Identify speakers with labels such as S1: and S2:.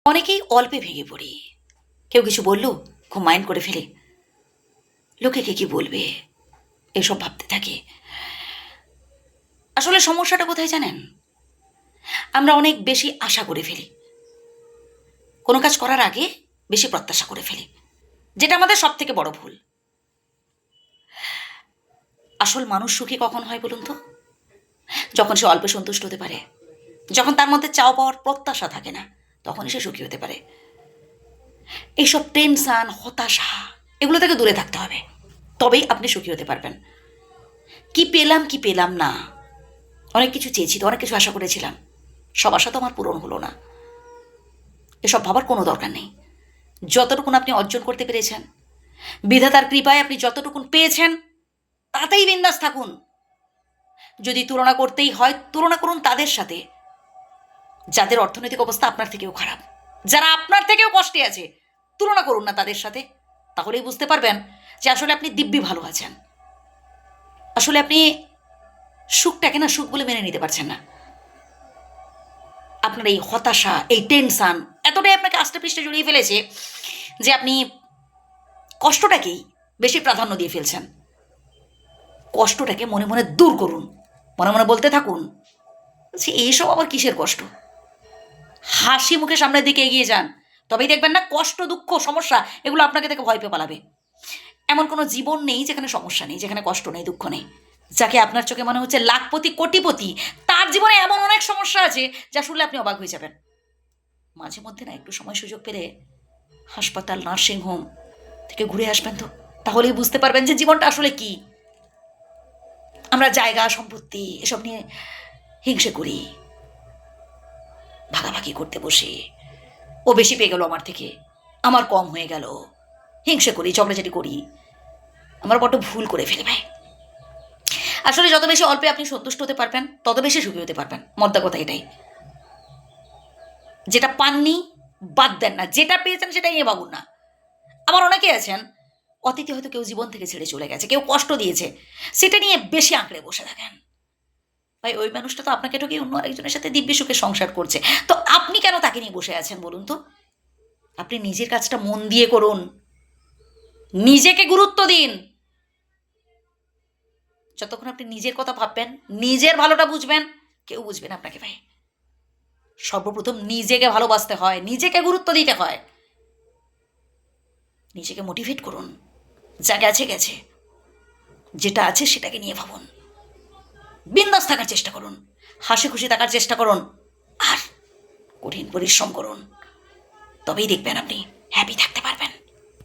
S1: অনেকেই অল্পে ভেঙে পড়ি। কেউ কিছু বলল, খুব মাইন্ড করে ফেলে। লোকে কে কি বলবে এসব ভাবতে থাকে। আসলে সমস্যাটা কোথায় জানেন? আমরা অনেক বেশি আশা করে ফেলি। কোনো কাজ করার আগে বেশি প্রত্যাশা করে ফেলি, যেটা আমাদের সব থেকে বড় ভুল। আসল মানুষ সুখী কখন হয় বলুন তো? যখন সে অল্পে সন্তুষ্ট হতে পারে, যখন তার মধ্যে চাওয়া পাওয়ার প্রত্যাশা থাকে না, তখনই সে সুখী হতে পারে। এইসব টেনশন, হতাশা, এগুলো থেকে দূরে থাকতে হবে, তবেই আপনি সুখী হতে পারবেন। কি পেলাম কি পেলাম না, অনেক কিছু চেয়েছি তো, অনেক কিছু আশা করেছিলাম, সব আশা তো আমার পূরণ হলো না, এসব ভাবার কোনো দরকার নেই। যতটুকুন আপনি অর্জন করতে পেরেছেন, বিধাতার কৃপায় আপনি যতটুকুন পেয়েছেন, তাতেই বিন্দাস থাকুন। যদি তুলনা করতেই হয়, তুলনা করুন তাদের সাথে যাদের অর্থনৈতিক অবস্থা আপনার থেকেও খারাপ, যারা আপনার থেকেও কষ্টে আছে। তুলনা করুন না তাদের সাথে, তাহলেই বুঝতে পারবেন যে আসলে আপনি দিব্যি ভালো আছেন। আসলে আপনি সুখটাকে না সুখ বলে মেনে নিতে পারছেন না। আপনার এই হতাশা, এই টেনশন এতটাই আপনাকে আষ্টে পৃষ্ঠে জড়িয়ে ফেলেছে যে আপনি কষ্টটাকেই বেশি প্রাধান্য দিয়ে ফেলছেন। কষ্টটাকে মনে মনে দূর করুন, মনে মনে বলতে থাকুন যে এইসব আবার কিসের কষ্ট। হাসি মুখে সামনের দিকে এগিয়ে যান, তবেই দেখবেন না কষ্ট, দুঃখ, সমস্যা এগুলো আপনাকে থেকে ভয় পেয়ে পালাবে। এমন কোনো জীবন নেই যেখানে সমস্যা নেই, যেখানে কষ্ট নেই, দুঃখ নেই। যাকে আপনার চোখে মনে হচ্ছে লাখপতি, কোটিপতি, তার জীবনে এমন অনেক সমস্যা আছে যা শুনলে আপনি অবাক হয়ে যাবেন। মাঝে মধ্যে না একটু সময় সুযোগ পেলে হাসপাতাল, নার্সিং হোম থেকে ঘুরে আসবেন তো, তাহলেই বুঝতে পারবেন যে জীবনটা আসলে কি। আমরা জায়গা, সম্পত্তি এসব নিয়ে হিংসে করি, ভাগাভাগি করতে বসে, ও বেশি পেয়ে গেল আমার থেকে, আমার কম হয়ে গেল, হিংসে করি, ঝগড়াঝাটি করি। আমরা বড্ড ভুল করে ফেলি ভাই। আসলে যত বেশি অল্পে আপনি সন্তুষ্ট হতে পারবেন, তত বেশি সুখী হতে পারবেন। মদ্দা কথা এটাই। যেটা পাননি বাদ দেন না, যেটা পেয়েছেন সেটাই নিয়ে ভাবুন না। আবার অনেকে আছেন, অতীতে হয়তো কেউ জীবন থেকে ছেড়ে চলে গেছে, কেউ কষ্ট দিয়েছে, সেটা নিয়ে বেশি আঁকড়ে বসে থাকেন। ভাই ওই মানুষটা তো আপনাকে ঠকিয়ে অন্য আরেকজনের সাথে দিব্যি সুখে সংসার করছে, তো আপনি কেন তাকে নিয়ে বসে আছেন বলুন তো? আপনি নিজের কাজটা মন দিয়ে করুন, নিজেকে গুরুত্ব দিন। যতক্ষণ আপনি নিজের কথা ভাববেন, নিজের ভালোটা বুঝবেন, কেউ বুঝবে না আপনাকে ভাই। সর্বপ্রথম নিজেকে ভালোবাসতে হয়, নিজেকে গুরুত্ব দিতে হয়। নিজেকে মোটিভেট করুন, যা গেছে গেছে, যেটা আছে সেটাকে নিয়ে ভাবুন। বিন্দাস থাকার চেষ্টা করুন, হাসি খুশি থাকার চেষ্টা করুন, আর কঠিন পরিশ্রম করুন, তবেই দেখবেন আপনি